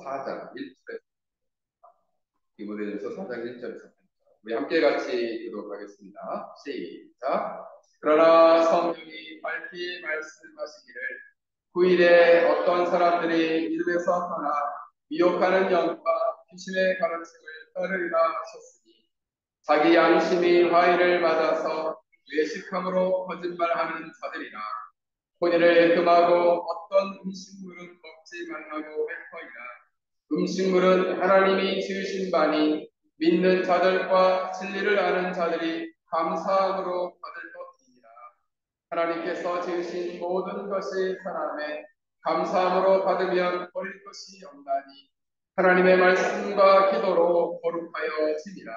4장 1절에서 디모데전서 4장 1절에서 우리 함께 같이 기도하겠습니다. 시작. 그러나 성령이 밝히 말씀하시기를 9일에 어떤 사람들이 믿음에서 떠나 미혹하는 영과 귀신의 가르침을 따르리라 하셨으니 자기 양심이 화의를 받아서 외식함으로 거짓말하는 자들이라. 혼인을 금하고 어떤 음식물은 먹지 말라고 했거니와 음식물은 하나님이 지으신 바니 믿는 자들과 진리를 아는 자들이 감사함으로 받을 것입니다. 하나님께서 지으신 모든 것이 선함에 감사함으로 받으면 버릴 것이 없나니 하나님의 말씀과 기도로 거룩하여 지니라.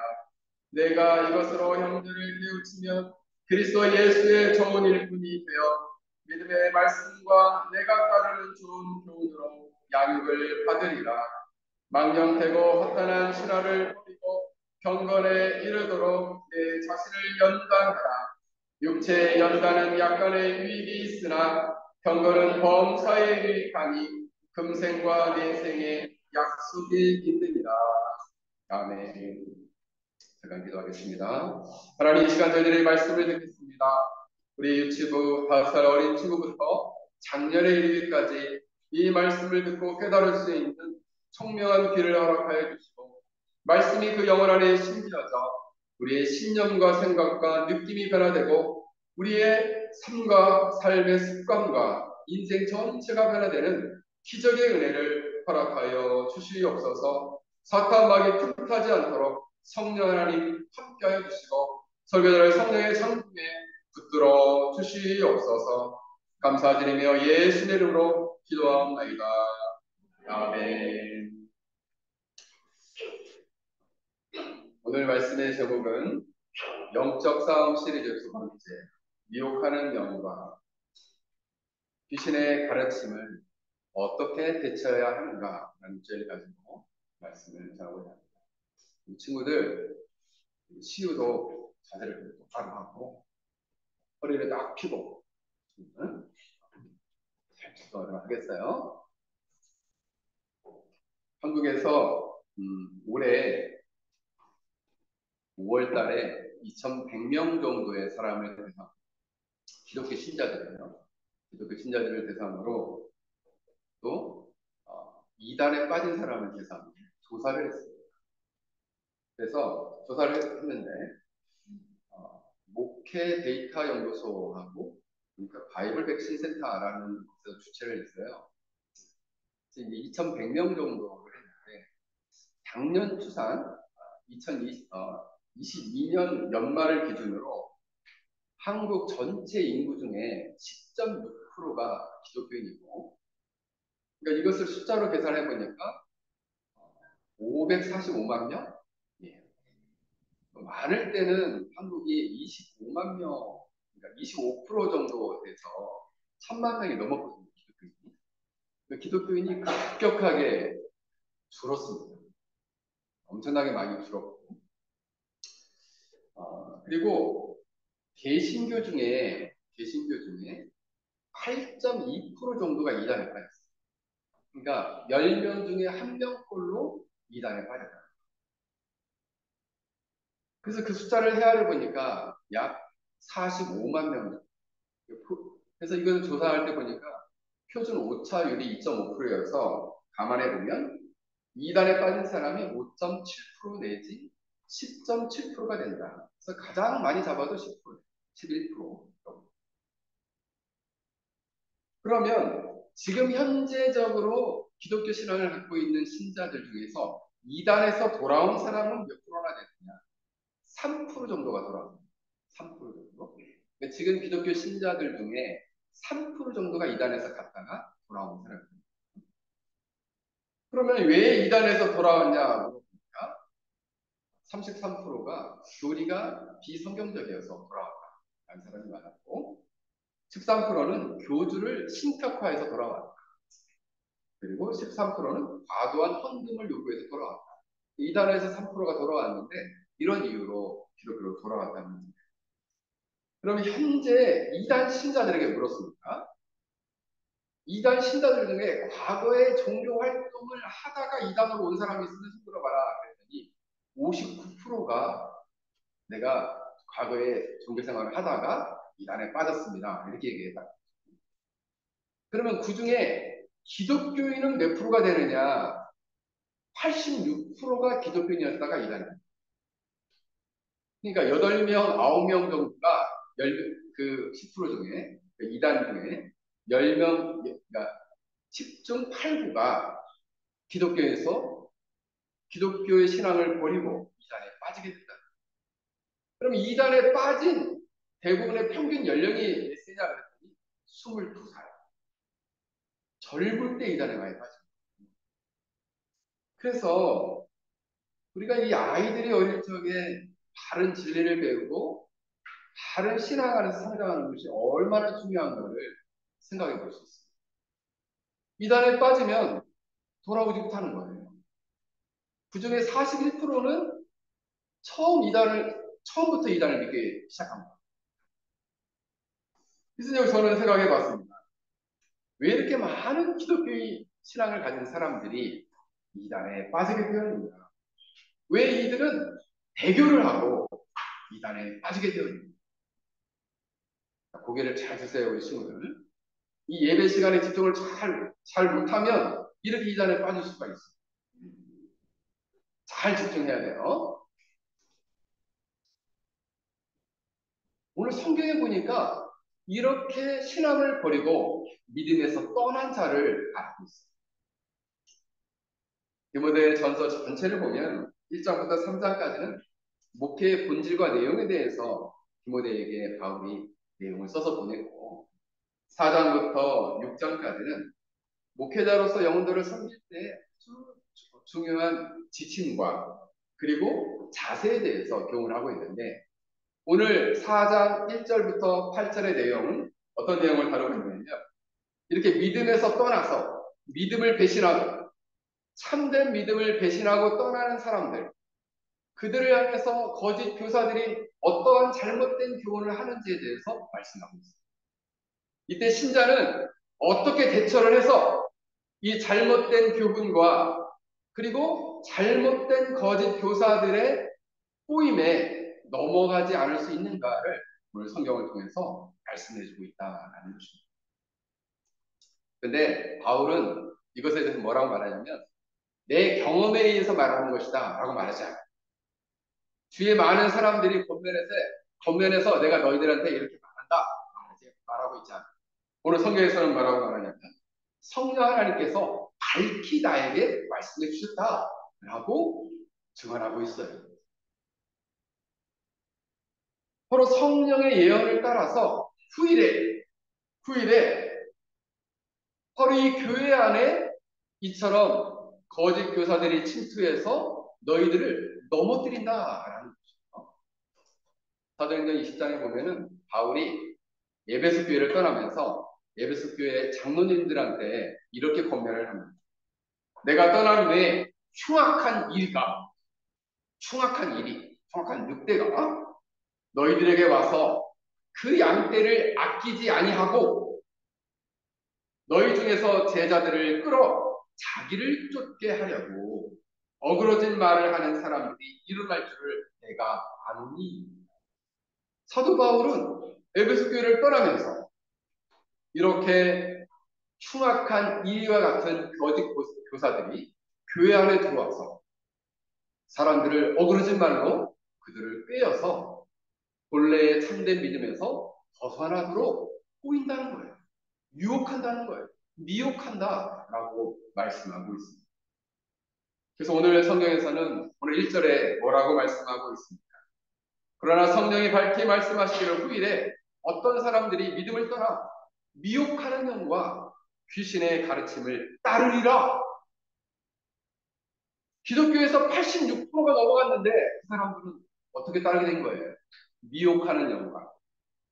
내가 이것으로 형제를 깨우치면 그리스도 예수의 좋은 일꾼이 되어 믿음의 말씀과 내가 따르는 좋은 교훈으로 양육을 받으리라. 망령되고 허탄한 신화를 버리고 경건에 이르도록 내 자신을 연단하라. 육체의 연단은 약간의 유익이 있으나 경건은 범사에 유익하니 금생과 내생에 약속이 있느니라. 아멘. 잠깐 기도하겠습니다. 하나님, 이 시간 저희들의 말씀을 듣겠습니다. 우리 유치부 5살 어린 친구부터 작년에 이르기까지 이 말씀을 듣고 깨달을 수 있는 총명한 귀를 허락하여 주시고 말씀이 그 영혼 안에 심겨져 우리의 신념과 생각과 느낌이 변화되고 우리의 삶과 삶의 습관과 인생 전체가 변화되는 기적의 은혜를 허락하여 주시옵소서. 사탄 마귀 틈타지 않도록 성령 하나님 함께하여 주시고 설교자를 성령의 창중에 붙들어 주시옵소서. 감사드리며 예수의 이름으로 기도하옵나이다. 아멘. 오늘 말씀의 제목은 영적 싸움 시리즈 두 번째, 미혹하는 영과 귀신의 가르침을 어떻게 대처해야 하는가라는 주제를 가지고 말씀을 전하고자 합니다. 이 친구들 시우도 자세를 똑바로 하고 허리를 딱 펴고 잘 추도하도록 하겠어요. 한국에서 올해 5월 달에 2,100명 정도의 사람을 대상, 기독교 신자들이에요. 기독교 신자들을 대상으로 또 이단에 빠진 사람을 대상으로 조사를 했습니다. 그래서 조사를 했는데 목회 데이터 연구소하고 그러니까 바이블 백신 센터라는 곳에서 주최를 했어요. 이제 2,100명 정도를 했는데 작년 추산 2022년 연말을 기준으로 한국 전체 인구 중에 10.6%가 기독교인이고, 그러니까 이것을 숫자로 계산해 보니까 545만 명? 예. 많을 때는 한국이 25만 명, 그러니까 25% 정도 돼서 1,000만 명이 넘었거든요, 기독교인이. 기독교인이 급격하게 줄었습니다. 엄청나게 많이 줄었고, 그리고 개신교 중에 8.2% 정도가 이단에 빠졌어요. 그러니까 10명 중에 1명꼴로 이단에 빠졌다. 그래서 그 숫자를 헤아려 보니까 약 45만 명. 그래서 이걸 조사할 때 보니까 표준 오차율이 2.5%여서 감안해 보면 이단에 빠진 사람이 5.7% 내지 10.7%가 된다. 그래서 가장 많이 잡아도 10%, 11%. 그러면 지금 현재적으로 기독교 신앙을 갖고 있는 신자들 중에서 이단에서 돌아온 사람은 몇 프로나 됐느냐? 3% 정도가 돌아옵니다. 3% 정도. 그러니까 지금 기독교 신자들 중에 3% 정도가 이단에서 갔다가 돌아온 사람입니다. 그러면 왜 이단에서 돌아왔냐 물어보니까 33%가 교리가 비성경적이어서 돌아왔다라는 사람이 많았고 13%는 교주를 신격화해서 돌아왔다. 그리고 13%는 과도한 헌금을 요구해서 돌아왔다. 이단에서 3%가 돌아왔는데 이런 이유로 기독교로 돌아왔다는 겁니다. 그러면 현재 이단 신자들에게 물었습니다. 이단 신자들 중에 과거에 종교 활동을 하다가 이단으로 온 사람이 있으면 손들어 봐라 그랬더니 59%가 내가 과거에 종교 생활을 하다가 이단에 빠졌습니다. 이렇게 얘기했다. 그러면 그 중에 기독교인은 몇 프로가 되느냐? 86%가 기독교인이었다가 이단에. 그러니까 8명, 9명 정도가 그 10% 중에, 2단 중에 10명, 그러니까 10중 8구가 기독교에서 기독교의 신앙을 버리고 이단에 빠지게 된다. 그럼 이단에 빠진 대부분의 평균 연령이 몇 세냐 그랬더니 22살. 젊을 때 이단에 많이 빠집니다. 그래서 우리가 이 아이들이 어릴 적에 바른 진리를 배우고 바른 신앙 안에서 성장하는 것이 얼마나 중요한가를 생각해 볼 수 있습니다. 이단에 빠지면 돌아오지 못하는 거예요. 그 중에 41%는 처음부터 이단을 믿기 시작합니다. 그래서 저는 생각해 봤습니다. 왜 이렇게 많은 기독교의 신앙을 가진 사람들이 이단에 빠지게 되었는가? 왜 이들은 배교를 하고 이단에 빠지게 되었는가? 고개를 잘 드세요, 우리 친구들. 이 예배 시간에 집중을 잘 못하면 이렇게 이단에 빠질 수가 있어요. 잘 집중해야 돼요. 오늘 성경에 보니까 이렇게 신앙을 버리고 믿음에서 떠난 자를 알고 있어요. 디모데 전서 전체를 보면 1장부터 3장까지는 목회의 본질과 내용에 대해서 디모데에게 바울이 내용을 써서 보냈고 4장부터 6장까지는 목회자로서 영혼들을 섬길 때 아주 중요한 지침과 그리고 자세에 대해서 교훈을 하고 있는데 오늘 4장 1절부터 8절의 내용은 어떤 내용을 다루고 있냐면 이렇게 믿음에서 떠나서 믿음을 배신하고 참된 믿음을 배신하고 떠나는 사람들 그들을 향해서 거짓 교사들이 어떠한 잘못된 교훈을 하는지에 대해서 말씀하고 있습니다. 이때 신자는 어떻게 대처를 해서 이 잘못된 교훈과 그리고 잘못된 거짓 교사들의 꼬임에 넘어가지 않을 수 있는가를 오늘 성경을 통해서 말씀해주고 있다는 것입니다. 근데 바울은 이것에 대해서 뭐라고 말하냐면 내 경험에 의해서 말하는 것이다 라고 말하지 않아요. 주위에 많은 사람들이 겉면에서 내가 너희들한테 이렇게 말하고 있지 않아요. 오늘 성경에서는 뭐라고 말하냐면 성령 하나님께서 밝히 나에게 말씀해 주셨다라고 증언하고 있어요. 서로 성령의 예언을 따라서 후일에 서로 이 교회 안에 이처럼 거짓 교사들이 침투해서 너희들을 넘어뜨린다라는 거죠. 사도행전 20장에 보면은 바울이 에베소 교회를 떠나면서 에베소 교회 장로님들한테 이렇게 권면을 합니다. 내가 떠난 후에 흉악한 늑대가 너희들에게 와서 그 양떼를 아끼지 아니하고 너희 중에서 제자들을 끌어 자기를 쫓게 하려고 어그러진 말을 하는 사람들이 일어날 줄을 내가 아노니. 사도 바울은 에베소 교회를 떠나면서 이렇게 흉악한 이와 같은 거짓 교사들이 교회 안에 들어와서 사람들을 어그러진 말로 그들을 꿰어서 본래의 참된 믿음에서 벗어나도록 꼬인다는 거예요. 유혹한다는 거예요. 미혹한다라고 말씀하고 있습니다. 그래서 오늘 성경에서는 오늘 1절에 뭐라고 말씀하고 있습니까? 그러나 성령이 밝히 말씀하시기를 후일에 어떤 사람들이 믿음을 떠나 미혹하는 영과 귀신의 가르침을 따르리라. 기독교에서 86%가 넘어갔는데 그 사람들은 어떻게 따르게 된 거예요? 미혹하는 영과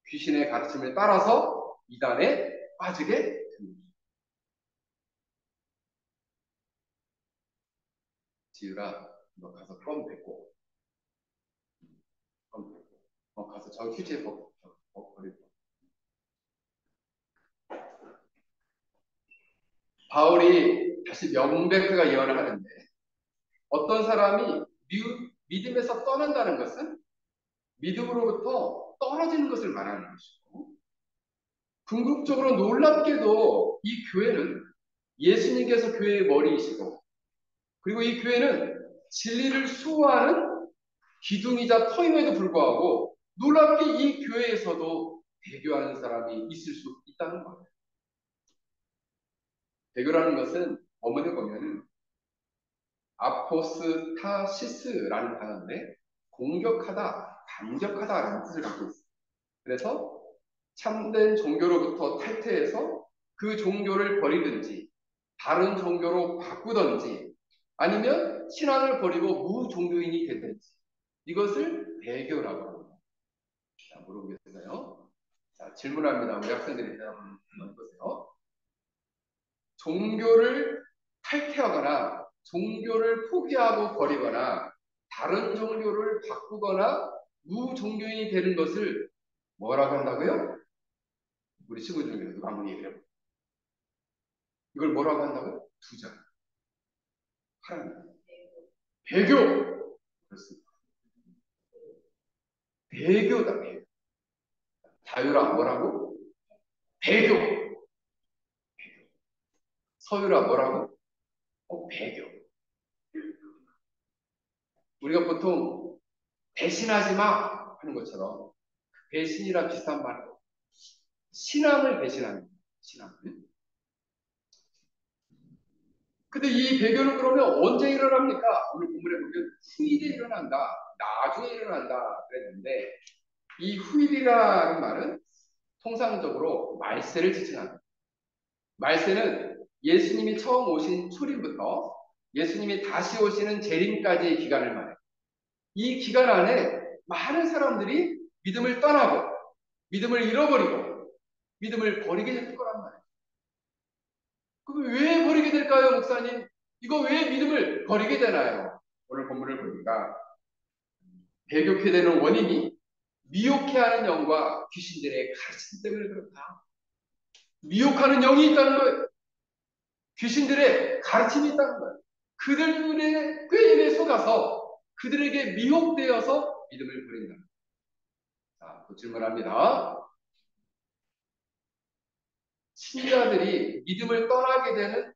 귀신의 가르침을 따라서 이단에 빠지게 됩니다. 지유라, 너 가서 껌 뱉고, 가서 저 휴지에 버리고. 바울이 다시 명백하게 예언을 하는데 어떤 사람이 믿음에서 떠난다는 것은 믿음으로부터 떨어지는 것을 말하는 것이고, 궁극적으로 놀랍게도 이 교회는 예수님께서 교회의 머리이시고, 그리고 이 교회는 진리를 수호하는 기둥이자 터임에도 불구하고 놀랍게 이 교회에서도 배교하는 사람이 있을 수 있다는 거예요. 배교라는 것은 어머니 보면은 아포스타시스라는 단어인데 공격하다, 반격하다라는 뜻을 갖고 있어요. 그래서 참된 종교로부터 탈퇴해서 그 종교를 버리든지 다른 종교로 바꾸든지 아니면 신앙을 버리고 무종교인이 되든지 이것을 배교라고 합니다. 자, 물어보겠어요. 자, 질문합니다. 우리 학생들이 대답 한번 해보세요. 종교를 탈퇴하거나 종교를 포기하고 버리거나 다른 종교를 바꾸거나 무종교인이 되는 것을 뭐라고 한다고요? 우리 친구 중에 누가 한번 얘기해 볼까요? 이걸 뭐라고 한다고요? 두 자. 하나님. 배교. 그렇습니다. 배교다, 배교. 자유라 뭐라고? 배교. 서유라 뭐라고? 배교. 우리가 보통 배신하지 마 하는 것처럼 배신이랑 비슷한 말로 신앙을 배신하는 거예요. 신앙을. 근데 이 배교는 그러면 언제 일어납니까? 오늘 본문에 보면 후일에 일어난다, 나중에 일어난다 그랬는데 이 후일이라는 말은 통상적으로 말세를 지칭합니다. 말세는 예수님이 처음 오신 초림부터 예수님이 다시 오시는 재림까지의 기간을 말해요. 이 기간 안에 많은 사람들이 믿음을 떠나고 믿음을 잃어버리고 믿음을 버리게 될 거란 말이에요. 그럼 왜 버리게 될까요, 목사님? 이거 왜 믿음을 버리게 되나요? 오늘 본문을 보니까 배교케 되는 원인이 미혹해하는 영과 귀신들의 가르침 때문에 그렇다. 미혹하는 영이 있다는 거예요. 귀신들의 가르침이 있다는 거예요. 그들의 꾀임에 속아서 그들에게 미혹되어서 믿음을 버린다. 자, 또 질문합니다. 신자들이 믿음을 떠나게 되는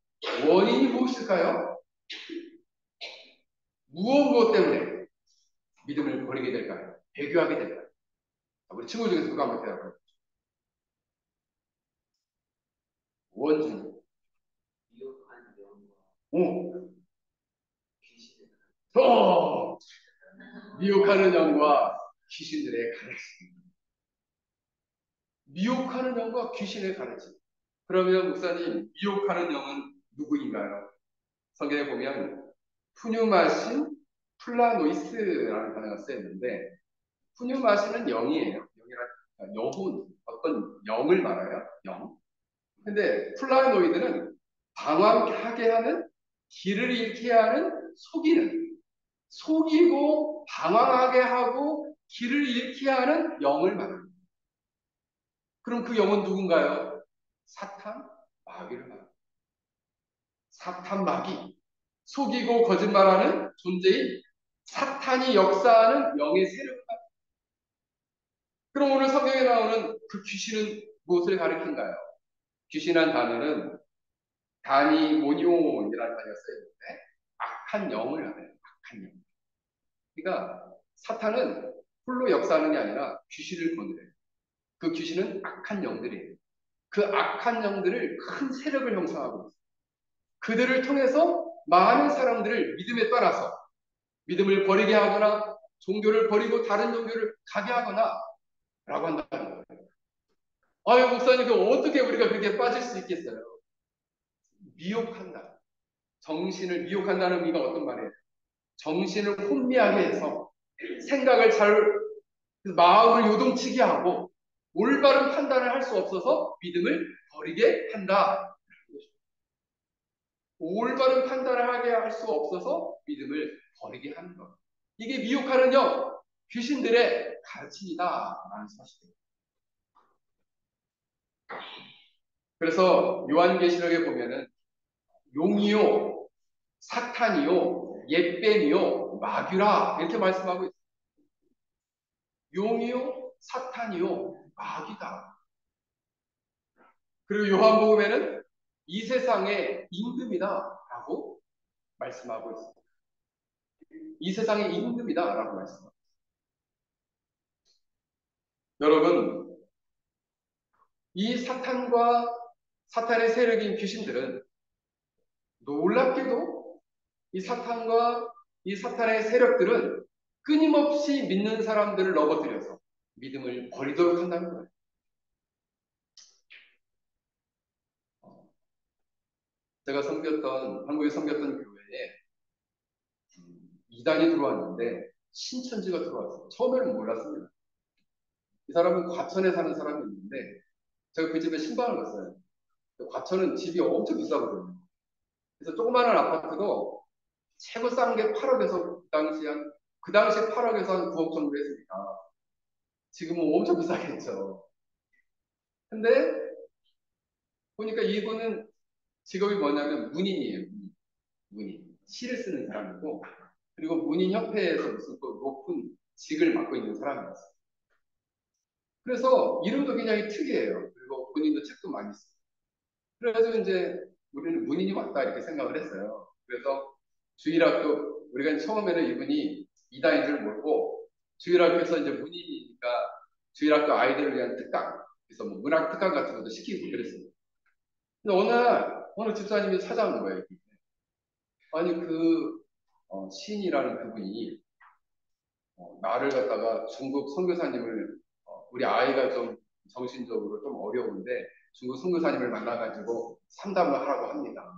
원인이 무엇일까요? 무엇 때문에 믿음을 버리게 될까요? 배교하게 될까요? 우리 친구 중에서 누가 한번 대답해 보죠. 원준. 오. 미혹하는 영과 귀신들의 가르침. 미혹하는 영과 귀신의 가르침. 그러면 목사님, 미혹하는 영은 누구인가요? 성경에 보면 푸뉴마신 플라노이스라는 단어가 쓰였는데 푸뉴마신은 영이에요. 영이란 영혼, 어떤 영을 말해요. 영. 근데 플라노이드는 방황하게 하는, 길을 잃게 하는, 속이는, 속이고 방황하게 하고 길을 잃게 하는 영을 말합니다. 그럼 그 영은 누군가요? 사탄, 마귀를 말합니다. 사탄, 마귀, 속이고 거짓말하는 존재인 사탄이 역사하는 영의 세력. 그럼 오늘 성경에 나오는 그 귀신은 무엇을 가리킨가요? 귀신한 단어는 다니모니온이라는 단어가 쓰여있는데 악한 영을 하는 악한 영. 그러니까 사탄은 홀로 역사하는 게 아니라 귀신을 거느려요. 그 귀신은 악한 영들이에요. 그 악한 영들을 큰 세력을 형성하고 있어요. 그들을 통해서 많은 사람들을 믿음에 따라서 믿음을 버리게 하거나 종교를 버리고 다른 종교를 가게 하거나 라고 한다는 거예요. 아유, 목사님, 어떻게 우리가 그렇게 빠질 수 있겠어요? 미혹한다. 정신을 미혹한다는 의미가 어떤 말이에요? 정신을 혼미하게 해서 생각을 그 마음을 요동치게 하고 올바른 판단을 할 수 없어서 믿음을 버리게 한다. 올바른 판단을 하게 할 수 없어서 믿음을 버리게 하는 것. 이게 미혹하는 영, 귀신들의 가르침이다라는 사실입니다. 그래서 요한계시록에 보면은 용이요, 사탄이요, 옛뱀이요 마귀라 이렇게 말씀하고 있어요. 용이요 사탄이요 마귀다. 그리고 요한복음에는 이 세상의 임금이다라고 말씀하고 있습니다. 이 세상의 임금이다라고 말씀합니다. 여러분, 이 사탄과 사탄의 세력인 귀신들은 놀랍게도 이 사탄과 이 사탄의 세력들은 끊임없이 믿는 사람들을 넘어뜨려서 믿음을 버리도록 한다는 거예요. 제가 한국에 섬겼던 교회에 이단이 들어왔는데 신천지가 들어왔어요. 처음에는 몰랐습니다. 이 사람은 과천에 사는 사람이 있는데 제가 그 집에 신방을 갔어요. 과천은 집이 엄청 비싸거든요. 그래서 조그마한 아파트도 최고 싼 게 8억에서 그 당시에 8억에서 한 9억 정도 했으니까 지금은 엄청 비싸겠죠. 근데 보니까 이분은 직업이 뭐냐면 문인이에요. 문인. 시를 쓰는 사람이고 그리고 문인협회에서 무슨 또 높은 직을 맡고 있는 사람이었어요. 그래서 이름도 굉장히 특이해요. 그리고 본인도 책도 많이 써요. 그래서 이제 우리는 문인이 맞다 이렇게 생각을 했어요. 그래서 주일학교 우리가 처음에는 이분이 이다인 줄 모르고 주일학교에서 이제 문인이니까 주일학교 아이들을 위한 특강 그래서 뭐 문학 특강 같은 것도 시키고 그랬습니다. 근데 어느 집사님이 찾아오는 거예요. 아니 시인이라는 그분이 나를 갖다가 중국 선교사님을 우리 아이가 좀 정신적으로 좀 어려운데 중국 선교사님을 만나가지고 상담을 하라고 합니다.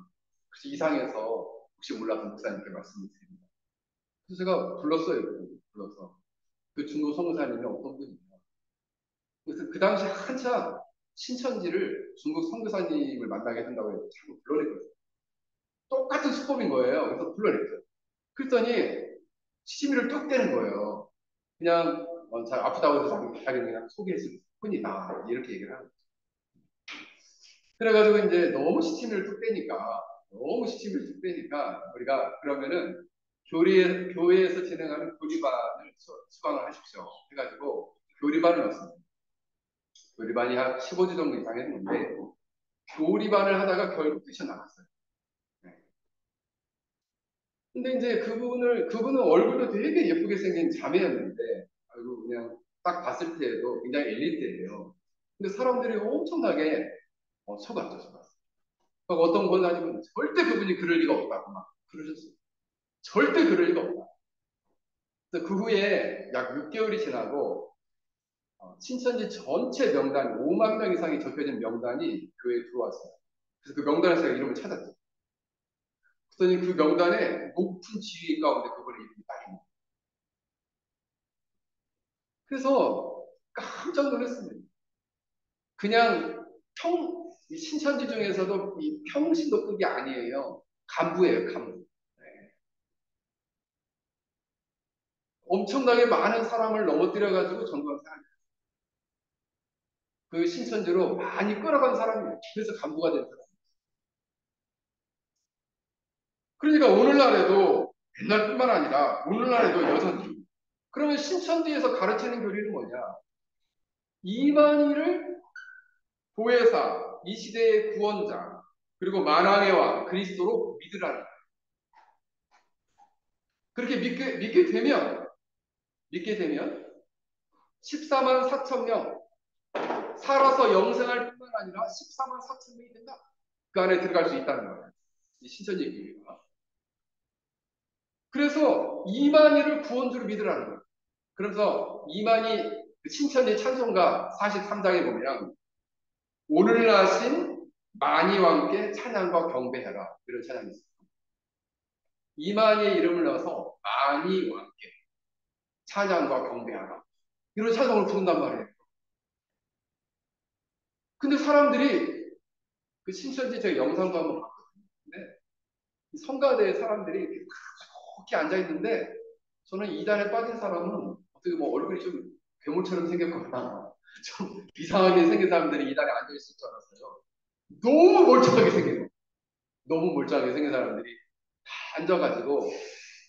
그래서 이상해서 혹시 몰라서 목사님께 말씀을 드립니다. 그래서 제가 불렀어요. 불러서 그 중국 선교사님이 어떤 분이냐. 그래서 그 당시 한참 신천지를 중국 선교사님을 만나게 된다고 해서 자꾸 불러냈거든요. 똑같은 수법인 거예요. 그래서 불러냈죠. 그랬더니 시치미를 뚝 떼는 거예요. 그냥 잘 아프다고 해서 자기는 그냥 소개했을 뿐이다. 이렇게 얘기를 하는 거죠. 그래가지고 이제 너무 시치미를 뚝 빼니까 우리가 그러면은 교회에서 진행하는 교리반을 수강을 하십시오. 해가지고 교리반을 넣었습니다. 교리반이 한 15주 정도 이상 했는데 교리반을 하다가 결국 뛰쳐나갔어요. 네. 근데 이제 그분은 얼굴도 되게 예쁘게 생긴 자매였는데, 아이고, 그냥 딱 봤을 때에도 굉장히 엘리트예요. 근데 사람들이 엄청나게 속았죠. 어떤 권사님은 절대 그분이 그럴 리가 없다고 막 그러셨어요. 절대 그럴 리가 없다. 그래서 그 후에 약 6개월이 지나고, 신천지 전체 명단, 5만 명 이상이 적혀진 명단이 교회에 들어왔어요. 그래서 그 명단에서 제가 이름을 찾았죠. 그랬더니 그 명단에 높은 지위 가운데 그분의 이름이 딱 있는 거예요. 그래서 깜짝 놀랐습니다. 그냥 신천지 중에서도 이 평신도급이 아니에요. 간부예요, 간부. 네. 엄청나게 많은 사람을 넘어뜨려가지고 전도한 사람이에요. 그 신천지로 많이 끌어간 사람이에요. 그래서 간부가 된 사람이에요. 그러니까 오늘날에도 옛날뿐만 아니라 오늘날에도 여전히 그러면 신천지에서 가르치는 교리는 뭐냐? 이만희를 보혜사, 이 시대의 구원자, 그리고 만왕의 왕, 그리스도로 믿으라는 거예요. 그렇게 믿게 되면 14만 4천 명 살아서 영생할 뿐만 아니라 14만 4천 명이 된다. 그 안에 들어갈 수 있다는 거예요. 이 신천지 교회가. 그래서 이만희를 구원주로 믿으라는 거예요. 그래서 이만희 신천지 찬송가 43장에 보면 오늘 나신 만희왕께 찬양과 경배해라. 이런 찬양이 있어요. 이만희의 이름을 넣어서 만희왕께 찬양과 경배하라. 이런 찬송을 부른단 말이에요. 근데 사람들이 그 신천지 제 영상도 한번 봤거든요. 근데 성가대에 사람들이 이렇게 그렇게 앉아있는데 저는 이단에 빠진 사람은 어떻게 뭐 얼굴이 좀 괴물처럼 생겼거나 좀 이상하게 생긴 사람들이 이단에 앉아있을 줄 알았어요. 너무 멀쩡하게 생긴 사람들이 다 앉아가지고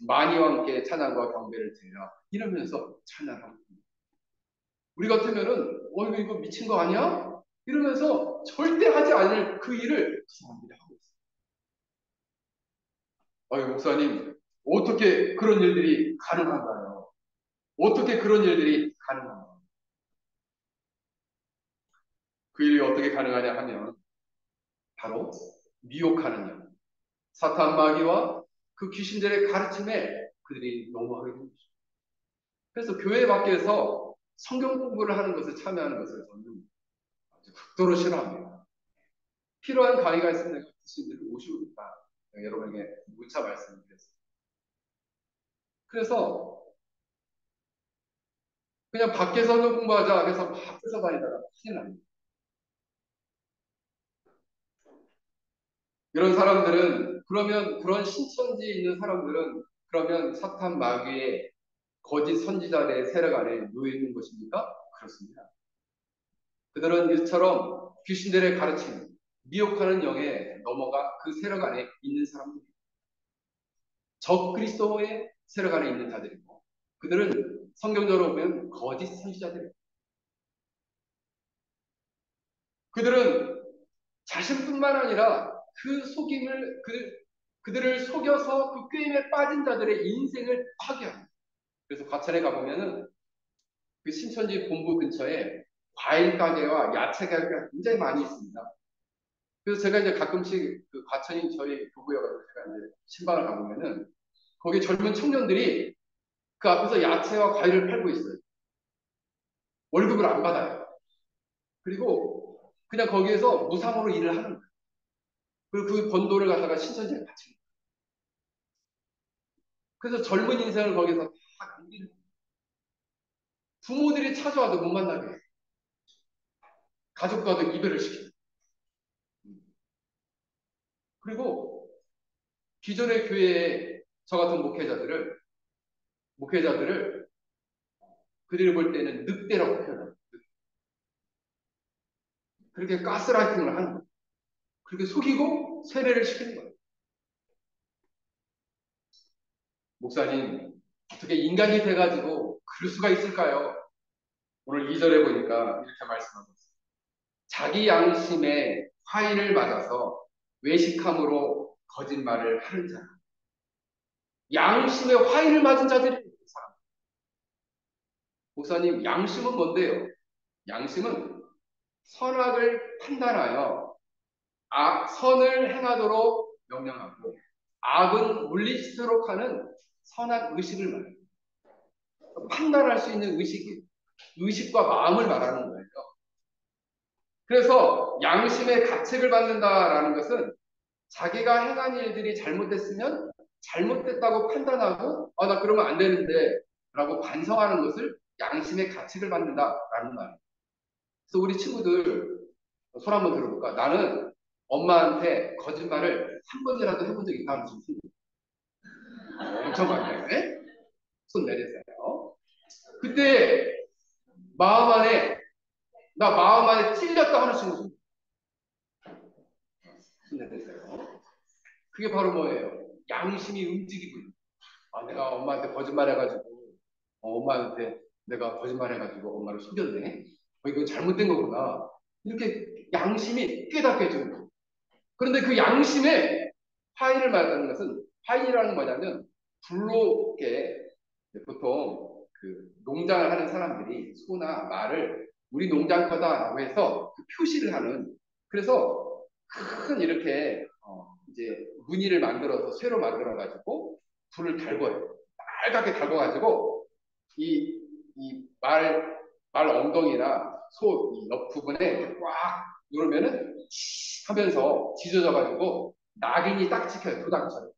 만이와 함께 찬양과 경배를 드리라 이러면서 찬양하고 있습니다. 우리 같으면은 이거 미친 거 아니야? 이러면서 절대 하지 않을 그 일을 그 사람들이 하고 있어요. 목사님, 어떻게 그런 일들이 가능한가요? 어떻게 그런 일들이 가능한가요? 그 일이 어떻게 가능하냐 하면 바로 미혹하는 영, 사탄 마귀와 그 귀신들의 가르침에 그들이 넘어가게 됩니다. 그래서 교회 밖에서 성경 공부를 하는 것을 참여하는 것을 저는 아주 극도로 싫어합니다. 필요한 강의가 있으면 내가 교수님들이 오시고 있다. 여러분에게 문자 말씀을 드렸습니다. 그래서 그냥 밖에서 성경 공부하자 해서 막 쫓아다니다가 큰일 납니다. 이런 사람들은 그러면 그런 신천지에 있는 사람들은 그러면 사탄 마귀의 거짓 선지자들의 세력 안에 놓여 있는 것입니까? 그렇습니다. 그들은 이처럼 귀신들의 가르침, 미혹하는 영에 넘어가 그 세력 안에 있는 사람들입니다. 적 그리스도의 세력 안에 있는 자들이고 그들은 성경적으로 보면 거짓 선지자들입니다. 그들은 자신뿐만 아니라 그 속임을 그들을 속여서 그 꾀임에 빠진 자들의 인생을 파괴합니다. 그래서 과천에 가보면은 그 신천지 본부 근처에 과일 가게와 야채 가게가 굉장히 많이 있습니다. 그래서 제가 이제 가끔씩 그 과천이 저희 교구여가지고 제가 이제 신방을 가보면은 거기 젊은 청년들이 그 앞에서 야채와 과일을 팔고 있어요. 월급을 안 받아요. 그리고 그냥 거기에서 무상으로 일을 하는 거예요. 그리고 그 번 돈을 갖다가 신천지에 바칩니다. 그래서 젊은 인생을 거기서 다 낭비를 해요. 부모들이 찾아와도 못 만나게 해요. 가족과도 이별을 시켜요. 그리고 기존의 교회에 저 같은 목회자들을 그들이 볼 때는 늑대라고 표현합니다. 그렇게 가스라이팅을 하는 거예요. 그렇게 속이고 세례를 시키는 거예요. 목사님, 어떻게 인간이 돼가지고 그럴 수가 있을까요? 오늘 2절에 보니까 이렇게 말씀하고 있어요. 자기 양심에 화인을 맞아서 외식함으로 거짓말을 하는 자. 양심에 화인을 맞은 자들이 사람. 목사님, 양심은 뭔데요? 양심은 선악을 판단하여 선을 행하도록 명령하고 악은 물리치도록 하는 선한 의식을 말해요. 판단할 수 있는 의식과 마음을 말하는 거예요. 그래서 양심의 가책을 받는다라는 것은 자기가 행한 일들이 잘못됐으면 잘못됐다고 판단하고 나 그러면 안 되는데 라고 반성하는 것을 양심의 가책을 받는다라는 말이에요. 그래서 우리 친구들 손 한번 들어볼까? 나는 엄마한테 거짓말을 한 번이라도 해본 적이 있다 하는 친구 엄청 많아요. 네? 손 내리세요. 그때 마음 안에 찔렸다 하는 친구 손 내리세요. 그게 바로 뭐예요? 양심이 움직이고 있는. 내가 엄마한테 거짓말해가지고 엄마한테 내가 거짓말해가지고 엄마를 속였네. 이건 잘못된 거구나. 이렇게 양심이 깨닫게 해주는 거예요. 그런데 그 양심에 화인을 말하는 것은 화인이라는 건 뭐냐면 불로게 보통 그 농장을 하는 사람들이 소나 말을 우리 농장 거다라고 해서 그 표시를 하는 그래서 큰 이렇게 이제 무늬를 만들어서 쇠로 만들어 가지고 불을 달궈요. 빨갛게 달궈가지고 이말 엉덩이나 소 이 옆 부분에 꽉 누르면은 하면서 지져져가지고 낙인이 딱 찍혀요. 도장처럼.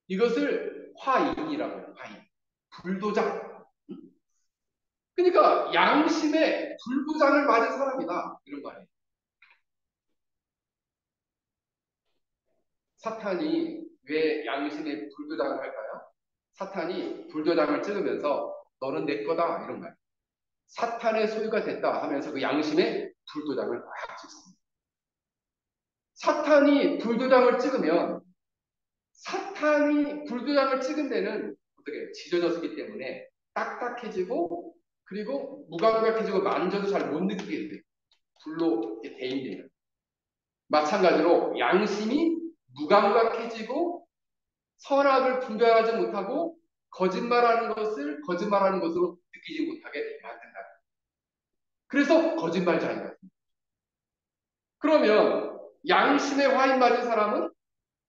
이것을 화인이라고 해요. 화인. 불도장. 그러니까 양심에 불도장을 맞은 사람이다. 이런 말이에요. 사탄이 왜 양심에 불도장을 할까요? 사탄이 불도장을 찍으면서 너는 내 거다. 이런 말. 사탄의 소유가 됐다 하면서 그 양심에 불도장을 막 찍습니다. 사탄이 불도장을 찍으면 사탄이 불도장을 찍은 데는 어떻게 지져졌기 때문에 딱딱해지고 그리고 무감각해지고 만져도 잘 못 느끼게 돼요. 불로 이렇게 대인되면. 마찬가지로 양심이 무감각해지고 선악을 분별하지 못하고 거짓말하는 것으로 느끼지 못하게 만든다. 그래서 거짓말자인 거예요. 그러면 양심의 화인 맞은 사람은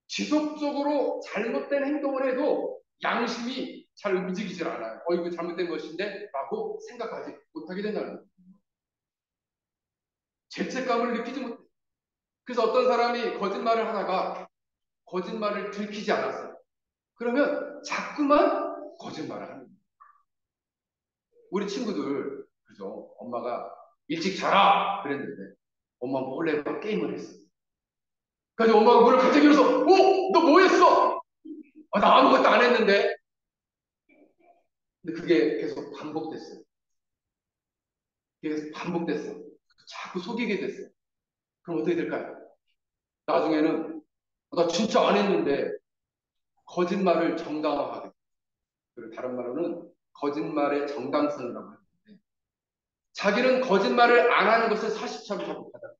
지속적으로 잘못된 행동을 해도 양심이 잘 움직이질 않아요. 이거 잘못된 것인데 라고 생각하지 못하게 된다는 거예요. 죄책감을 느끼지 못해요. 그래서 어떤 사람이 거짓말을 하다가 거짓말을 들키지 않았어요. 그러면 자꾸만 거짓말을 하는 거예요. 우리 친구들, 그죠? 엄마가 일찍 자라! 그랬는데 엄마 몰래 막 게임을 했어. 그래서 엄마가 문을 갑자기 열어서 너 뭐 했어? 나 아무것도 안 했는데. 근데 그게 계속 반복됐어요. 계속 반복됐어. 자꾸 속이게 됐어요. 그럼 어떻게 될까요? 나중에는 나 진짜 안 했는데 거짓말을 정당화하게. 그리고 다른 말로는 거짓말의 정당성이라고 하는데 자기는 거짓말을 안 하는 것을 사실처럼 자복하다.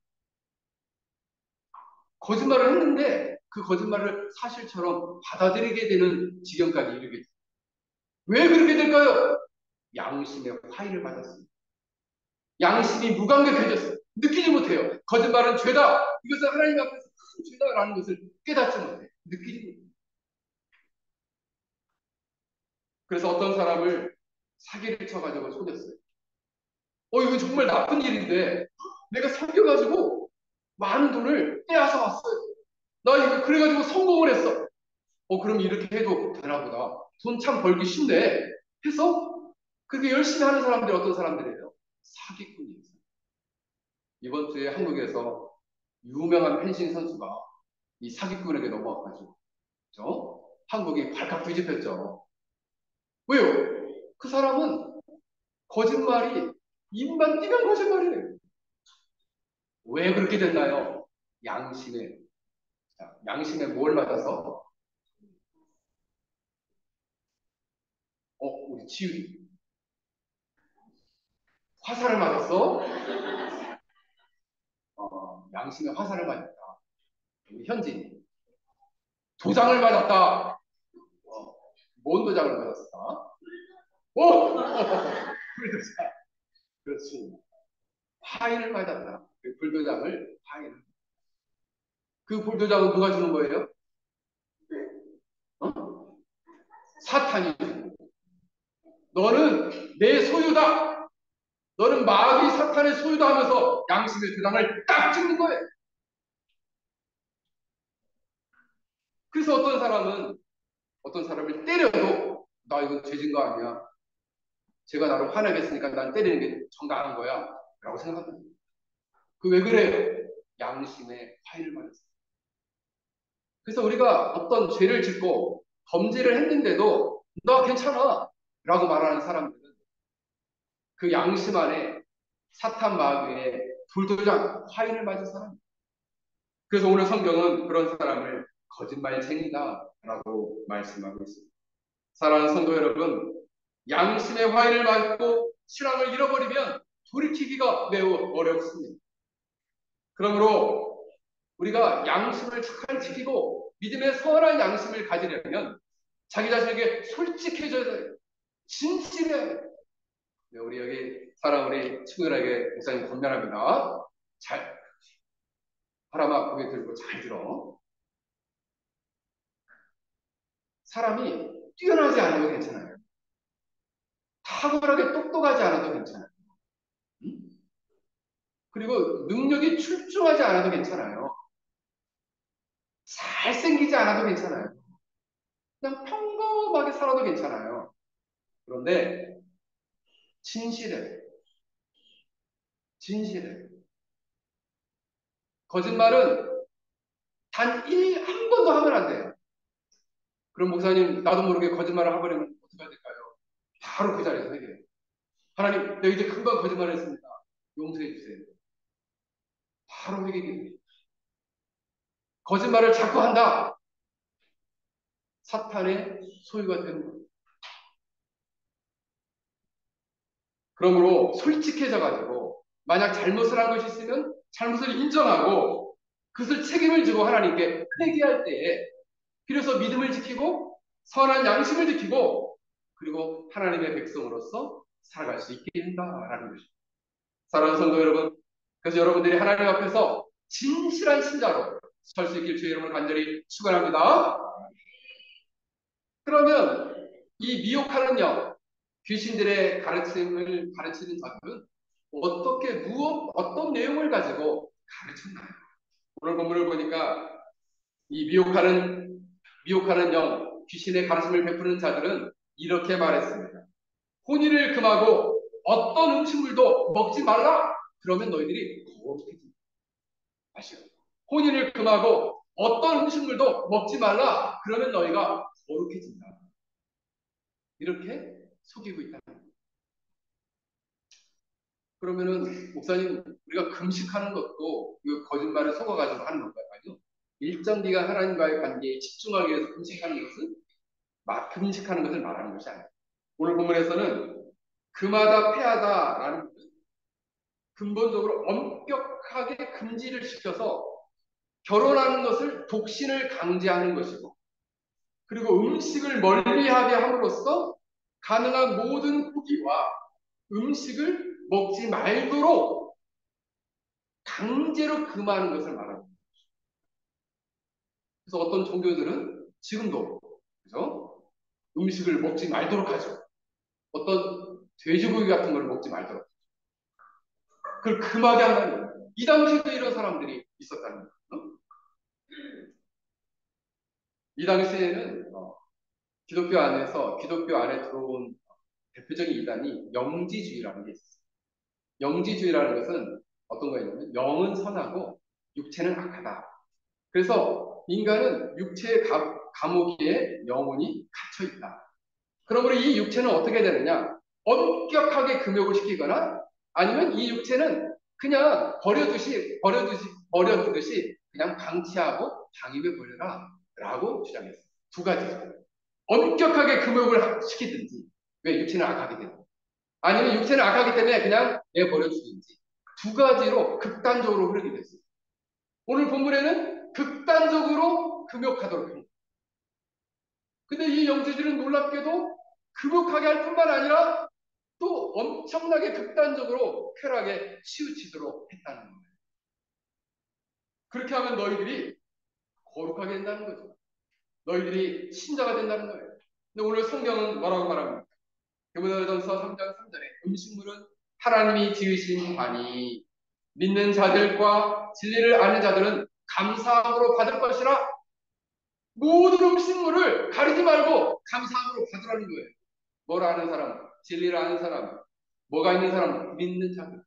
거짓말을 했는데 그 거짓말을 사실처럼 받아들이게 되는 지경까지 이르게 돼요. 왜 그렇게 될까요? 양심의 화의를 받았습니다. 양심이 무감각해졌어요. 느끼지 못해요. 거짓말은 죄다. 이것은 하나님 앞에서 큰 죄다라는 것을 깨닫지 못해요. 느끼지 못해요. 그래서 어떤 사람을 사기를 쳐가지고 속였어요. 이거 정말 나쁜 일인데 내가 속여가지고 많은 돈을 빼앗아 왔어요. 나 이거 그래가지고 성공을 했어. 그럼 이렇게 해도 되나 보다. 돈 참 벌기 쉽네. 해서 그렇게 열심히 하는 사람들이 어떤 사람들이에요? 사기꾼이에요. 이번 주에 한국에서 유명한 펜싱 선수가 이 사기꾼에게 넘어와가지고, 그죠? 한국이 발칵 뒤집혔죠. 왜요? 그 사람은 거짓말이 입만 띄면 거짓말이에요. 왜 그렇게 됐나요? 양심에, 양심에 뭘 맞아서? 우리 지율이 화살을 맞았어? 양심에 화살을 맞았다. 우리 현진 도장을 맞았다. 뭔 도장을 맞았을까? 불도장. 그렇지. 화인을 맞았다. 그 불도장을 화인. 그 불도장은 누가 주는 거예요? 어? 사탄이. 너는 내 소유다. 너는 마귀 사탄의 소유다 하면서 양심의 도장을 딱 찍는 거예요. 그래서 어떤 사람을 때려도 나 이건 죄진 거 아니야. 제가 나를 화나게 했으니까 난 때리는 게 정당한 거야. 라고 생각합니다. 그 왜 그래요? 양심의 화인을 맞았어요. 그래서 우리가 어떤 죄를 짓고 범죄를 했는데도 나 괜찮아 라고 말하는 사람들은 그 양심 안에 사탄 마귀의 불도장 화인을 맞은 사람입니다. 그래서 오늘 성경은 그런 사람을 거짓말쟁이다 라고 말씀하고 있습니다. 사랑하는 성도 여러분, 양심의 화인을 맞고 신앙을 잃어버리면 돌이키기가 매우 어렵습니다. 그러므로 우리가 양심을 잘 지키고 믿음의 선한 양심을 가지려면 자기 자신에게 솔직해져야 돼요. 진실해야 돼요. 네, 우리 여기 우리 친구들에게 목사님 권면합니다. 잘, 바람아 고개 들고 잘 들어. 사람이 뛰어나지 않아도 괜찮아요. 탁월하게 똑똑하지 않아도 괜찮아요. 응? 그리고 능력이 출중하지 않아도 괜찮아요. 잘생기지 않아도 괜찮아요. 그냥 평범하게 살아도 괜찮아요. 그런데 진실해. 진실해. 거짓말은 한 번도 하면 안 돼요. 그럼 목사님, 나도 모르게 거짓말을 해버리면 어떻게 해야 될까요? 바로 그 자리에서 회개해요. 하나님, 내가 이제 금방 거짓말을 했습니다. 용서해 주세요. 바로 회개해요. 거짓말을 자꾸 한다. 사탄의 소유가 되는 겁니다. 그러므로 솔직해져 가지고 만약 잘못을 한 것이 있으면 잘못을 인정하고 그것을 책임을 지고 하나님께 회개할 때에 그래서 믿음을 지키고 선한 양심을 지키고 그리고 하나님의 백성으로서 살아갈 수 있게 된다라는 것입니다. 사랑하는 성도 여러분, 그래서 여러분들이 하나님 앞에서 진실한 신자로 설 수 있길 주의 이름으로 간절히 축원합니다. 그러면 이 미혹하는 영, 귀신들의 가르침을 가르치는 자들은 어떤 내용을 가지고 가르쳤나요? 오늘 본문을 보니까 이 미혹하는 영, 귀신의 가르침을 베푸는 자들은 이렇게 말했습니다. 혼인을 금하고 어떤 음식물도 먹지 말라. 그러면 너희들이 거룩해진다. 아시오? 혼인을 금하고 어떤 음식물도 먹지 말라. 그러면 너희가 거룩해진다. 이렇게 속이고 있다. 그러면은 목사님 우리가 금식하는 것도 이 거짓말에 속아가지고 하는 건가요? 아니요. 일정 기간 하나님과의 관계에 집중하기 위해서 금식하는 것은 금식하는 것을 말하는 것이 아니에요. 오늘 본문에서는 금하다 패하다라는 것은 근본적으로 엄격하게 금지를 시켜서 결혼하는 것을 독신을 강제하는 것이고 그리고 음식을 멀리하게 함으로써 가능한 모든 고기와 음식을 먹지 말도록 강제로 금하는 것을 말합니다. 그래서 어떤 종교들은 지금도 그죠? 음식을 먹지 말도록 하죠. 어떤 돼지고기 같은 걸 먹지 말도록. 그걸 금하게 한다는 거예요. 이 당시에도 이런 사람들이 있었다는 거예요. 이 당시에는 기독교 안에 들어온 대표적인 이단이 영지주의라는 게 있어요. 영지주의라는 것은 어떤 거냐면 영은 선하고 육체는 악하다. 그래서 인간은 육체의 감옥에 영혼이 갇혀 있다. 그러므로 이 육체는 어떻게 되느냐? 엄격하게 금욕을 시키거나 아니면 이 육체는 그냥 버려두듯이 그냥 방치하고 방임에 버려라 라고 주장했어요. 두 가지죠. 엄격하게 금욕을 시키든지 왜 육체는 악하기 때문에 아니면 육체는 악하기 때문에 그냥 내버려두든지 두 가지로 극단적으로 흐르게 됐어요. 오늘 본문에는 극단적으로 금욕하도록 합니다. 근데 이 영지들은 놀랍게도 금욕하게 할 뿐만 아니라 또 엄청나게 극단적으로 쾌락에 치우치도록 했다는 거예요. 그렇게 하면 너희들이 거룩하게 된다는 거죠. 너희들이 신자가 된다는 거예요. 근데 오늘 성경은 뭐라고 말합니까? 디모데전서 3장 3절에 음식물은 하나님이 지으신 바니 믿는 자들과 진리를 아는 자들은 감사함으로 받을 것이라. 모든 음식물을 가리지 말고 감사함으로 받으라는 거예요. 뭘 아는 사람, 진리를 아는 사람, 뭐가 있는 사람, 믿는 자들.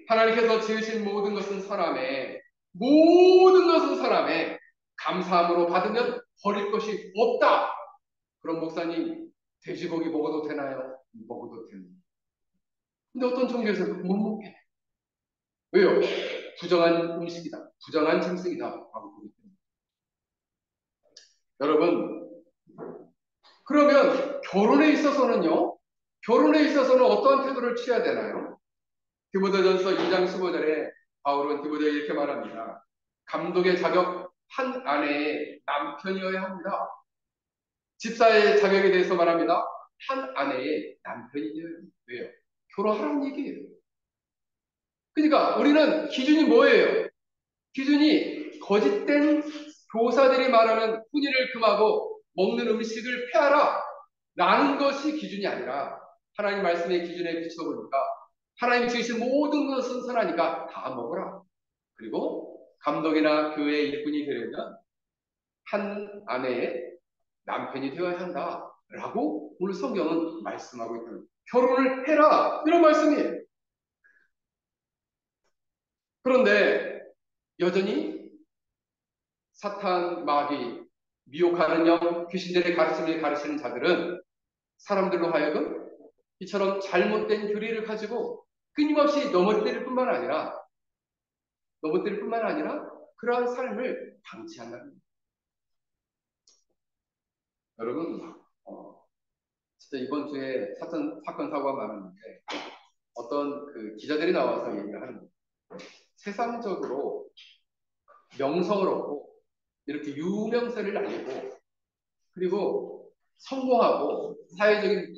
하나님께서 지으신 모든 것은 선함에 모든 것은 선함에 감사함으로 받으면 버릴 것이 없다. 그럼 목사님 돼지고기 먹어도 되나요? 먹어도 됩니다. 근데 어떤 종교에서는 못 먹게. 왜요? 부정한 음식이다. 부정한 짐승이다. 라고 보기 때문에. 여러분, 그러면 결혼에 있어서는 어떠한 태도를 취해야 되나요? 디모데전서 2장 15절에 바울은 디모데에 이렇게 말합니다. 감독의 자격 한 아내의 남편이어야 합니다. 집사의 자격에 대해서 말합니다. 한 아내의 남편이 되어야 합니다. 왜요? 결혼하라는 얘기예요. 그러니까 우리는 기준이 뭐예요? 기준이 거짓된 교사들이 말하는 혼인을 금하고 먹는 음식을 폐하라 라는 것이 기준이 아니라 하나님 말씀의 기준에 비춰보니까 하나님이 지으신 모든 것은 선하니까 다 먹어라. 그리고 감독이나 교회 일꾼이 되려면 한 아내의 남편이 되어야 한다 라고 오늘 성경은 말씀하고 있다. 결혼을 해라 이런 말씀이에요. 그런데 여전히 사탄, 마귀, 미혹하는 영, 귀신들의 가르침을 가르치는 자들은 사람들로 하여금 이처럼 잘못된 교리를 가지고 끊임없이 넘어뜨릴 뿐만 아니라 그러한 삶을 방치한다는 겁니다. 여러분, 진짜 이번 주에 사건 사고가 많았는데 어떤 그 기자들이 나와서 얘기를 하는 거예요. 세상적으로 명성을 얻고 이렇게 유명세를 날리고 그리고 성공하고 사회적인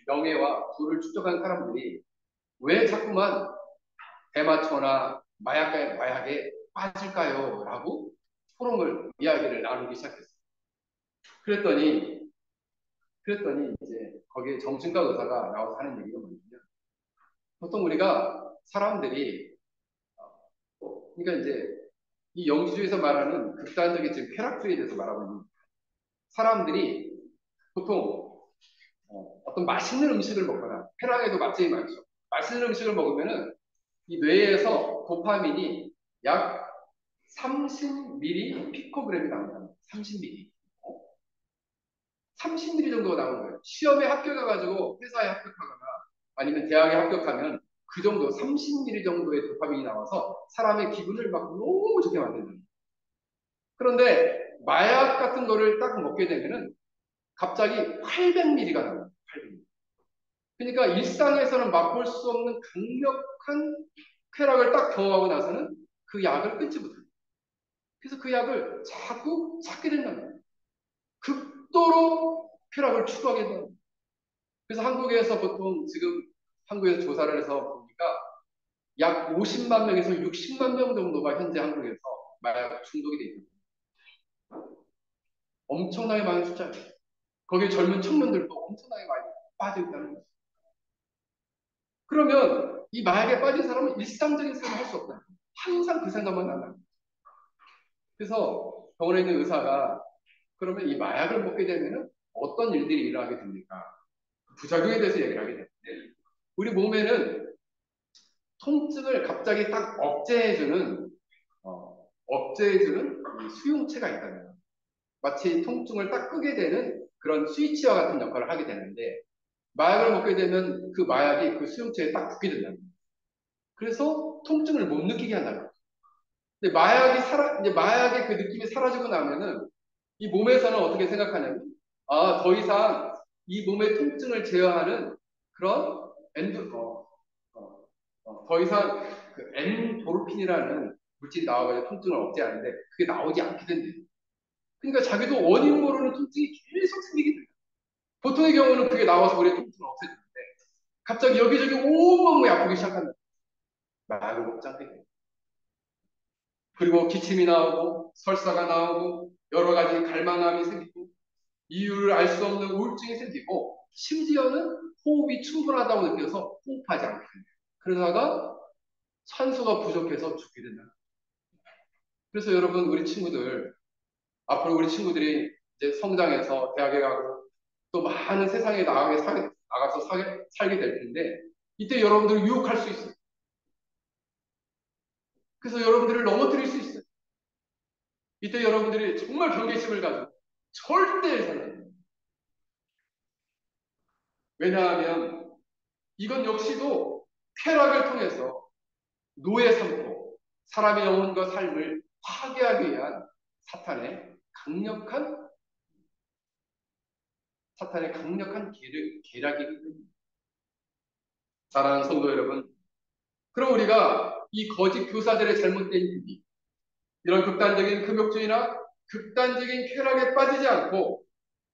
명예와 부를 축적한 사람들이 왜 자꾸만 대마초나 마약에 빠질까요? 라고 이야기를 나누기 시작했어요. 그랬더니, 이제 거기에 정신과 의사가 나와서 하는 얘기가 뭐냐면, 보통 우리가 사람들이, 그러니까 이제 이 영지주의에서 말하는 극단적인 지금 쾌락주의에 대해서 말하고 있는 사람들이 보통 어떤 맛있는 음식을 먹거나 쾌락에도 맛집이 많죠. 맛있는 음식을 먹으면은 이 뇌에서 도파민이 약 30ml 피코그램이 나온다. 30ml. 30ml 정도가 나오는 거예요. 시험에 합격해가지고 회사에 합격하거나 아니면 대학에 합격하면 그 정도 30ml 정도의 도파민이 나와서 사람의 기분을 막 너무 좋게 만든다. 그런데 마약 같은 거를 딱 먹게 되면은 갑자기 800ml가 나와요. 800ml. 그러니까 일상에서는 맛볼 수 없는 강력한 쾌락을 딱 경험하고 나서는 그 약을 끊지 못해요. 그래서 그 약을 자꾸 찾게 된다는 거예요. 극도로 쾌락을 추구하게 된다는 거예요. 그래서 한국에서 보통 지금 한국에서 조사를 해서 보니까 약 50만 명에서 60만 명 정도가 현재 한국에서 마약 중독이 돼 있는 거예요. 엄청나게 많은 숫자예요. 거기에 젊은 청년들도 엄청나게 많이 빠져 있다는 거죠. 그러면 이 마약에 빠진 사람은 일상적인 삶을 할 수 없다. 항상 그 생각만 난다. 그래서 병원에 있는 의사가 그러면 이 마약을 먹게 되면 어떤 일들이 일어나게 됩니까? 부작용에 대해서 얘기를 하게 되는데 우리 몸에는 통증을 갑자기 딱 억제해주는 이 수용체가 있다면 마치 통증을 딱 끄게 되는 그런 스위치와 같은 역할을 하게 되는데 마약을 먹게 되면 그 마약이 그 수용체에 딱 붙게 된다는 거예요. 그래서 통증을 못 느끼게 한다는 거예요. 근데 이제 마약의 그 느낌이 사라지고 나면은 이 몸에서는 어떻게 생각하냐면, 더 이상 이 몸의 통증을 제어하는 그런 더 이상 그 엔도르핀이라는 물질이 나와가지고 통증을 억제하는데 그게 나오지 않게 된대요. 그러니까 자기도 원인 모르는 통증이 계속 생기게 돼요. 보통의 경우는 그게 나와서 우리의 통증을 없애주는데 갑자기 여기저기 온몸이 아프기 시작한다. 마약을 먹지 않게 돼요. 그리고 기침이 나오고 설사가 나오고 여러 가지 갈망함이 생기고 이유를 알 수 없는 우울증이 생기고 심지어는 호흡이 충분하다고 느껴서 호흡하지 않게 됩니다. 그러다가 산소가 부족해서 죽게 된다. 그래서 여러분 우리 친구들 앞으로 우리 친구들이 이제 성장해서 대학에 가고 또 많은 세상에 나가서 살게 될 텐데 이때 여러분들을 유혹할 수 있어요. 그래서 여러분들을 넘어뜨릴 수 있어요. 이때 여러분들이 정말 경계심을 가지고 절대 해서는 왜냐하면 이건 역시도 쾌락을 통해서 노예 삼고 사람의 영혼과 삶을 파괴하기 위한 사탄의 강력한 계략이기 때문입니다. 사랑하는 성도 여러분, 그럼 우리가 이 거짓 교사들의 잘못된 유기, 이런 극단적인 금욕주의나 극단적인 쾌락에 빠지지 않고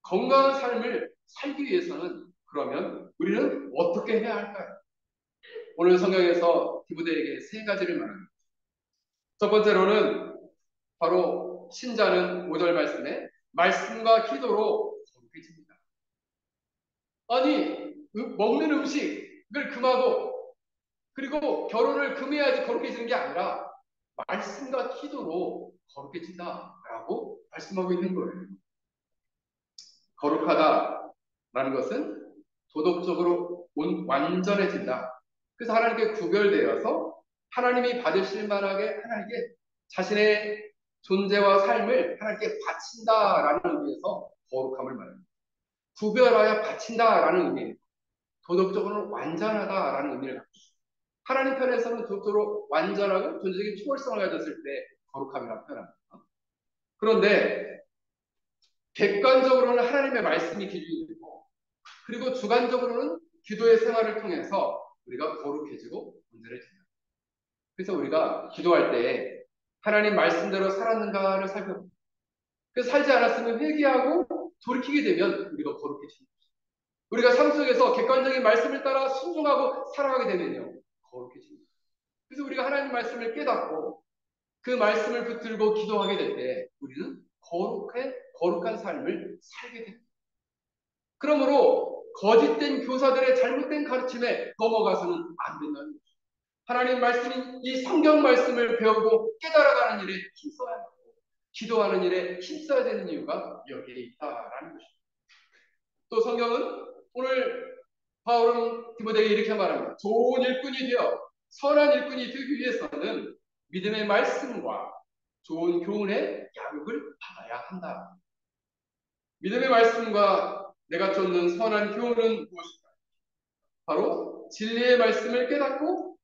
건강한 삶을 살기 위해서는 그러면 우리는 어떻게 해야 할까요? 오늘 성경에서 디모데에게 세 가지를 말합니다. 첫 번째로는 바로 신자는 5절 말씀에 말씀과 기도로 거룩해집니다. 아니 먹는 음식을 금하고 그리고 결혼을 금해야지 거룩해지는 게 아니라 말씀과 기도로 거룩해진다라고 말씀하고 있는 거예요. 거룩하다라는 것은 도덕적으로 완전해진다. 그래서 하나님께 구별되어서 하나님이 받으실 만하게 하나님께 자신의 존재와 삶을 하나님께 바친다라는 의미에서 거룩함을 말합니다. 구별하여 바친다라는 의미, 도덕적으로 완전하다라는 의미를 갖고 있습니다. 하나님 편에서는 도덕적으로 완전하고 존재적인 초월성을 가졌을 때 거룩함이라고 표현합니다. 그런데 객관적으로는 하나님의 말씀이 기준이 되고, 그리고 주관적으로는 기도의 생활을 통해서 우리가 거룩해지고 문제를 해요. 그래서 우리가 기도할 때 하나님 말씀대로 살았는가를 살펴봅니다. 그래서 살지 않았으면 회개하고 돌이키게 되면 우리가 거룩해집니다. 우리가 삶 속에서 객관적인 말씀을 따라 순종하고 살아가게 되면요, 거룩해집니다. 그래서 우리가 하나님 말씀을 깨닫고 그 말씀을 붙들고 기도하게 될 때 우리는 거룩한 삶을 살게 됩니다. 그러므로 거짓된 교사들의 잘못된 가르침에 넘어가서는 안 된다는 거죠. 하나님 말씀인 이 성경 말씀을 배우고 깨달아가는 일에 힘써야 하고 기도하는 일에 힘써야 되는 이유가 여기에 있다라는 것입니다. 또 성경은 오늘 바울은 디모데에게 이렇게 말합니다. 좋은 일꾼이 되어 선한 일꾼이 되기 위해서는 믿음의 말씀과 좋은 교훈의 양육을 받아야 한다. 믿음의 말씀과 내가 쫓는 선한 교훈은 무엇일까? 바로 진리의 말씀을 깨닫고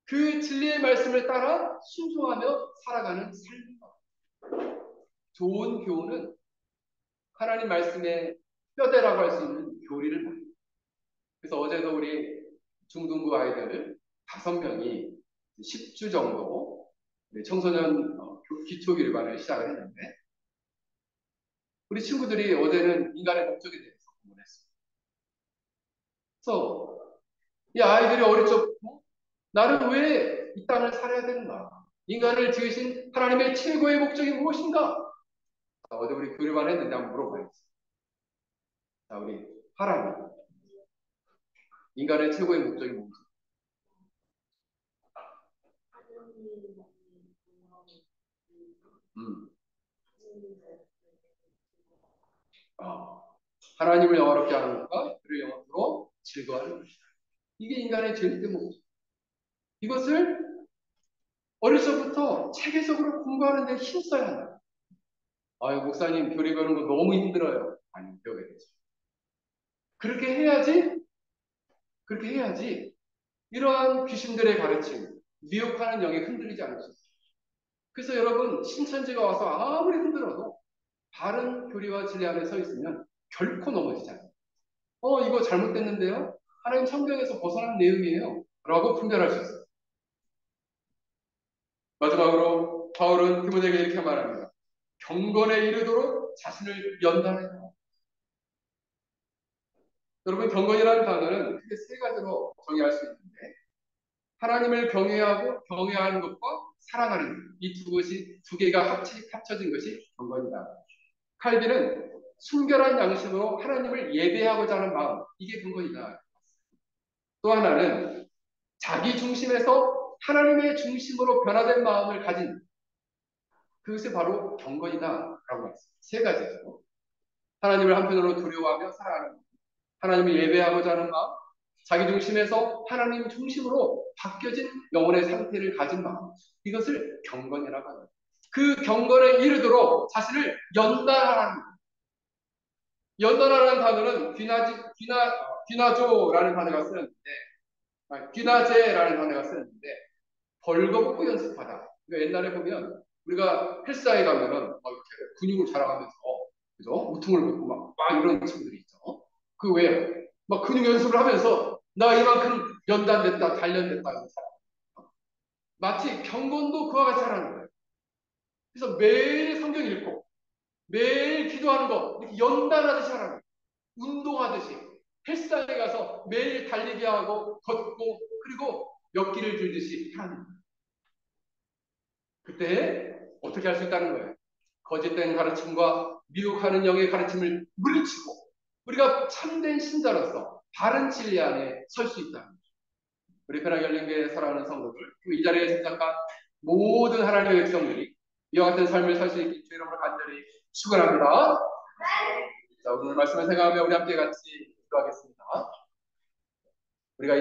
그 진리의 말씀을 따라 순종하며 살아가는 삶입니다. 좋은 교훈은 하나님 말씀의 뼈대라고 할 수 있는 교리를 말합니다. 그래서 어제도 우리 중등부 아이들 5명이 10주 정도 청소년 기초교육반을 시작을 했는데 우리 친구들이 어제는 인간의 목적에 대해서 공부했습니다. 그래서 이 아이들이 어릴 적부터 나는 왜 이 땅을 살아야 되는가? 인간을 지으신 하나님의 최고의 목적이 무엇인가? 자, 어제 우리 교류반 했는데 한번 물어봐야겠습니다. 자, 우리 하람이 인간의 최고의 목적이 뭔지. 음. 하나님을 영화롭게 하는 것과 그를 영화로 즐거워하는 것이다. 이게 인간의 제일 큰 목적. 이것을 어릴 적부터 체계적으로 공부하는 데 힘써야 한다. 아유, 목사님 교리 배우는 거 너무 힘들어요. 아니, 배우게 되죠. 그렇게 해야지 이러한 귀신들의 가르침, 미혹하는 영에 흔들리지 않을 수 있어요. 그래서 여러분, 신천지가 와서 아무리 흔들어도 바른 교리와 진리 안에 서 있으면 결코 넘어지지 않아요. 이거 잘못됐는데요? 하나님 성경에서 벗어난 내용이에요. 라고 분별할 수 있어요. 마지막으로 바울은 디모데에게 이렇게 말합니다. 경건에 이르도록 자신을 연단해라. 여러분, 경건이라는 단어는 크게 3가지로 정의할 수 있는데 하나님을 경외하고 경외하는 것과 사랑하는 이 두 개가 합쳐진 것이 경건이다. 칼빈은 순결한 양심으로 하나님을 예배하고자 하는 마음, 이게 경건이다. 또 하나는 자기 중심에서 하나님의 중심으로 변화된 마음을 가진 그것이 바로 경건이다라고 했습니다. 3가지죠. 하나님을 한편으로 두려워하며 살아가는 것, 하나님을 예배하고자 하는 마음, 자기 중심에서 하나님 중심으로 바뀌어진 영혼의 상태를 가진 마음, 이것을 경건이라고 합니다. 그 경건에 이르도록 자신을 연단하라는 것. 연단하라는 단어는 귀나조라는 단어가 쓰였는데, 귀나제라는 단어가 쓰였는데, 벌거벗고 연습하다. 그러니까 옛날에 보면 우리가 헬스장에 가면은 막 이렇게 근육을 자랑하면서 그죠? 우퉁을 벗고 막 이런 친구들이 있죠. 그 왜요? 막 근육 연습을 하면서 나 이만큼 연단됐다, 단련됐다 이런 사람. 마치 경건도 그와 같이 하라는 거예요. 그래서 매일 성경 읽고 매일 기도하는 거 이렇게 연단하듯이 하라는 거예요. 운동하듯이 헬스장에 가서 매일 달리기 하고 걷고 그리고 몇 끼를 들듯이 하는 거예요. 그때 어떻게 할 수 있다는 거예요? 거짓된 가르침과 미혹하는 영의 가르침을 물리치고 우리가 참된 신자로서 바른 진리 안에 설 수 있다는 거죠. 우리 편하게 열린교회 사랑하는 성도들, 이 자리에 참석한 모든 하나님의 백성들이 이와 같은 삶을 살 수 있게 주 이름으로 간절히 축원합니다. 자, 오늘 말씀을 생각하며 우리 함께 같이 기도하겠습니다. 우리가